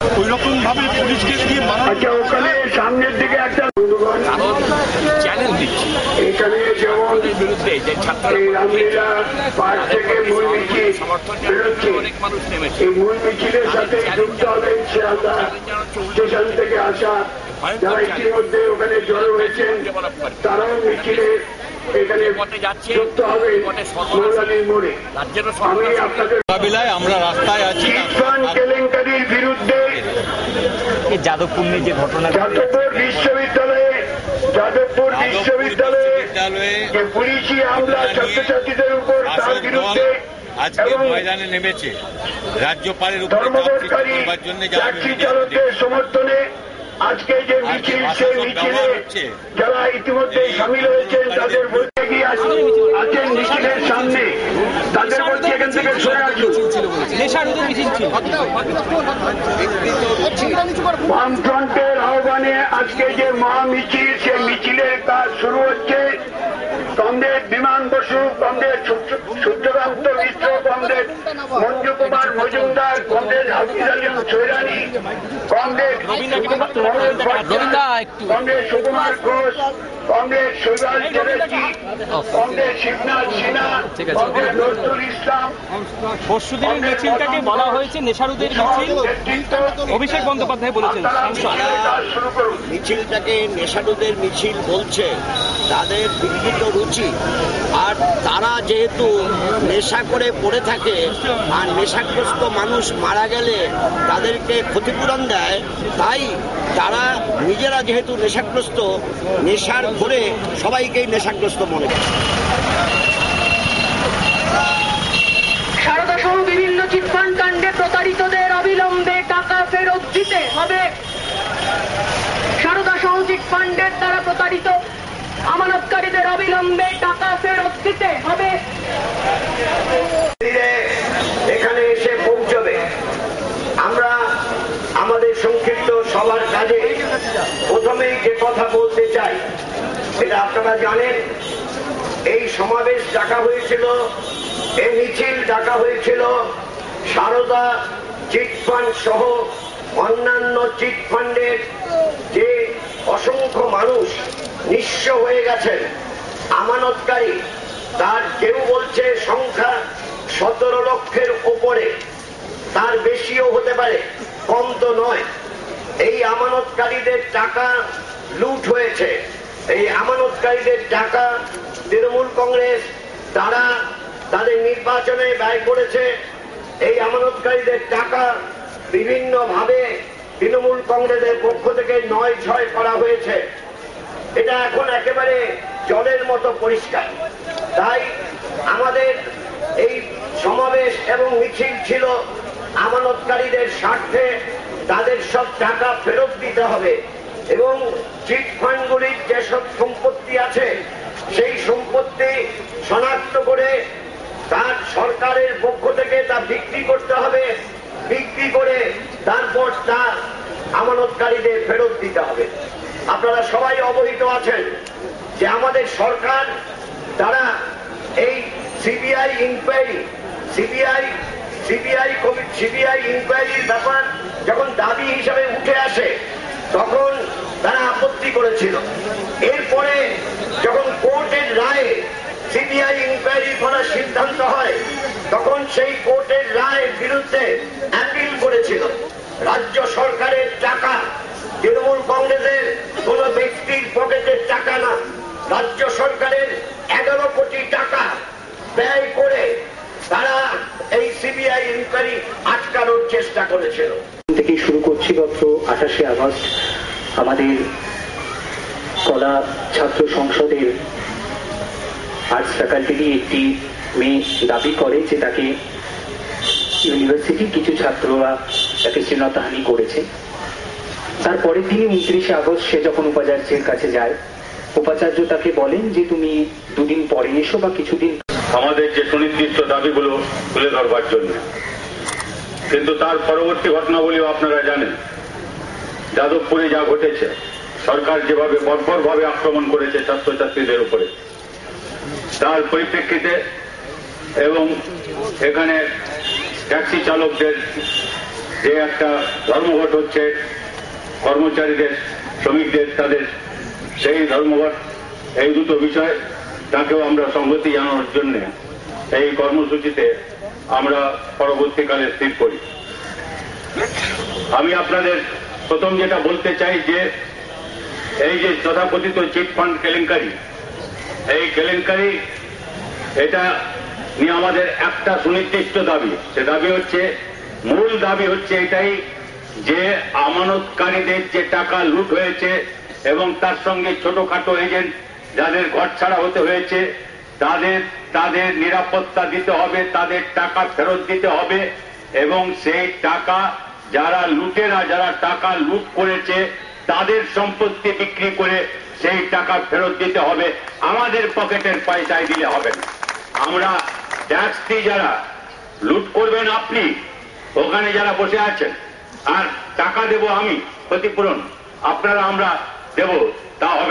ওই রকম ভাবে পুলিশকে দিয়ে আচ্ছা, ওখানে সামনের দিকে একটা চ্যালেঞ্জ দিচ্ছি এখানে যেমন বিরুদ্ধে যে এই রামলীলা পার্ক থেকে মূল মিছিল বেরোচ্ছে, অনেক মানুষ নেমেছে। এই মূল মিছিলের সাথে যুক্ত হবেন শিয়ালদা স্টেশন থেকে আসা যারা ইতিমধ্যে ওখানে জড়ো হয়েছেন, তারাও মিছিলে এখানে যুক্ত হবে মৌলালির মোড়ে। আমি আপনাদের মোকাবিলায় আমরা রাস্তায় আছি। চিটফান্ড কেলেঙ্কারির বিরুদ্ধে যাদবপুর নিয়ে যে ঘটনা, যাদবপুর বিশ্ববিদ্যালয়ে যে পুলিশি হামলা ছাত্রছাত্রীদের উপর, তার বিরুদ্ধে আজকে ময়দানে নেমেছে রাজ্যপালের উপর ধর্মঘটকারী ট্যাক্সি চালকদের সমর্থনে আজকে যে মিছিল, সেই মিছিলে যারা ইতিমধ্যে সামিল হয়েছেন তাদের বলতে গিয়ে আছেন মিছিলের সামনে, তাদের বলছে এখান থেকে সরে আসুন। বামফ্রন্টের আহ্বানে আজকে যে মহামিছিল, সেই মিছিলের কাজ শুরু হচ্ছে। কংগ্রেস বিমান বসু, কংগ্রেস সূর্যকান্ত মিশ্র, কংগ্রেস মঞ্জু কুমার মজুমদার, কংগ্রেস হাফিজ আলম সৈরানি, কংগ্রেস কংগ্রেস সুকুমার ঘোষ, কংগ্রেস শৈবাল চ্যাটার্জি, কংগ্রেস শিবনাথ সিনহা, কংগ্রেস নজরুল ইসলাম। পরশুদিনের মিছিলটাকে বলা হয়েছে নেশারুদের মিছিল, অভিষেক বন্দ্যোপাধ্যায় বলেছেন। মিছিলটাকে নেশারুদের মিছিল বলছে, তাদের বিকৃত রুচি। আর তারা যেহেতু নেশা করে পড়ে থাকে, আর নেশাগ্রস্ত মানুষ মারা গেলে তাদেরকে ক্ষতিপূরণ দেয়, তাই তারা নিজেরা যেহেতু নেশাগ্রস্ত, নেশার ঘরে সবাইকেই নেশাগ্রস্ত মনে করে। সারদা সহ বিভিন্ন চিটফান্ড কাণ্ডে প্রতারিতদের অবিলম্বে টাকা ফেরত দিতে হবে। সারদা সহ চিটফান্ডের দ্বারা প্রতারিত আমানতকারীদের অবিলম্বে টাকা ফেরত দিতে হবে। এখানে এসে পৌঁছবে। আমরা আমাদের সংক্ষিপ্ত সবার কাজে প্রথমেই যে কথা বলতে চাই, এটা আপনারা জানেন, এই সমাবেশ ডাকা হয়েছিল, এই মিছিল ডাকা হয়েছিল সারদা চিটফান্ড সহ অন্যান্য চিটফান্ডের যে অসংখ্য মানুষ নিঃস্ব হয়ে গেছেন, আমানতকারী, তার কেউ বলছে সংখ্যা 17 লক্ষের উপরে, তার বেশিও হতে পারে, কম তো নয়। এই আমানতকারীদের টাকা লুট হয়েছে। এই আমানতকারীদের টাকা তৃণমূল কংগ্রেস তারা তাদের নির্বাচনে ব্যয় করেছে। এই আমানতকারীদের টাকা বিভিন্নভাবে তৃণমূল কংগ্রেসের পক্ষ থেকে 9-6 করা হয়েছে। এটা এখন একেবারে জলের মতো পরিষ্কার। তাই আমাদের এই সমাবেশ এবং মিছিল ছিল আমানতকারীদের স্বার্থে, তাদের সব টাকা ফেরত দিতে হবে এবং চিটফান্ডগুলির যেসব সম্পত্তি আছে সেই সম্পত্তি শনাক্ত করে তার সরকারের পক্ষ থেকে তা বিক্রি করতে হবে। বিক্রি করে তারপর তা আমানতকারীদের ফেরত দিতে হবে। আপনারা সবাই অবহিত আছেন যে আমাদের সরকার তারা এই সিবিআই ইনকোয়ারির ব্যাপার যখন দাবি হিসাবে উঠে আসে তখন তারা আপত্তি করেছিল। এরপরে যখন কোর্টের রায়ে সিবিআই ইনকোয়ারি করার সিদ্ধান্ত হয় তখন সেই কোর্টের রায়ের বিরুদ্ধে অ্যাপিল করেছিল। রাজ্য সরকারের টাকা, তৃণমূল কংগ্রেসের কোন ব্যক্তির পকেটের টাকা না, রাজ্য সরকারের 11 কোটি টাকা ব্যয় করে তারা এই সিবিআই ইনকোয়ারি আটকানোর চেষ্টা করেছিল। থেকে শুরু করছি গত 28শে আগস্ট আমাদের কলা ছাত্র সংসদের আর্টস ফ্যাকাল্টিরই একটি মেয়ে দাবি করে যে তাকে ইউনিভার্সিটির কিছু ছাত্ররা তাকে শ্লীলতাহানি করেছে। তারপরের দিনই 29শে আগস্ট সে যখন উপাচার্যের কাছে যায়, উপাচার্য তাকে বলেন যে তুমি 2 দিন পরে এসো বা কিছুদিন। আমাদের যে সুনির্দিষ্ট দাবিগুলো তুলে ধরবার জন্য, কিন্তু তার পরবর্তী ঘটনাবলীও আপনারা জানেন। যাদবপুরে যা ঘটেছে, সরকার যেভাবে বর্বরভাবে আক্রমণ করেছে ছাত্রছাত্রীদের উপরে, তার পরিপ্রেক্ষিতে এবং এখানে ট্যাক্সি চালকদের যে একটা ধর্মঘট হচ্ছে কর্মচারীদের, শ্রমিকদের, তাদের সেই ধর্মঘট, এই দুটো বিষয় তাকেও আমরা সংহতি জানানোর জন্য এই কর্মসূচিতে আমরা পরবর্তীকালে স্থির করি। আমি আপনাদের প্রথম যেটা বলতে চাই যে এই যে তথাকথিত চিট ফান্ড কেলেঙ্কারি, এই কেলেঙ্কারি এটা নিয়ে আমাদের একটা সুনির্দিষ্ট দাবি। সে দাবি হচ্ছে, মূল দাবি হচ্ছে এটাই যে আমানতকারীদের যে টাকা লুট হয়েছে এবং তার সঙ্গে ছোটখাটো এজেন্ট যাদের ঘর ছাড়া হতে হয়েছে তাদের নিরাপত্তা দিতে হবে, তাদের টাকা ফেরত দিতে হবে এবং সেই টাকা যারা টাকা লুট করেছে তাদের সম্পত্তি বিক্রি করে সেই টাকা ফেরত দিতে হবে। আমাদের পকেটের পয়সায় দিলে হবে না। আমরা ট্যাক্স দিয়ে যারা লুট করবেন আপনি, ওখানে যারা বসে আছেন, আর টাকা দেব আমি ক্ষতিপূরণ আপনারা আমরা দেব, তা হবে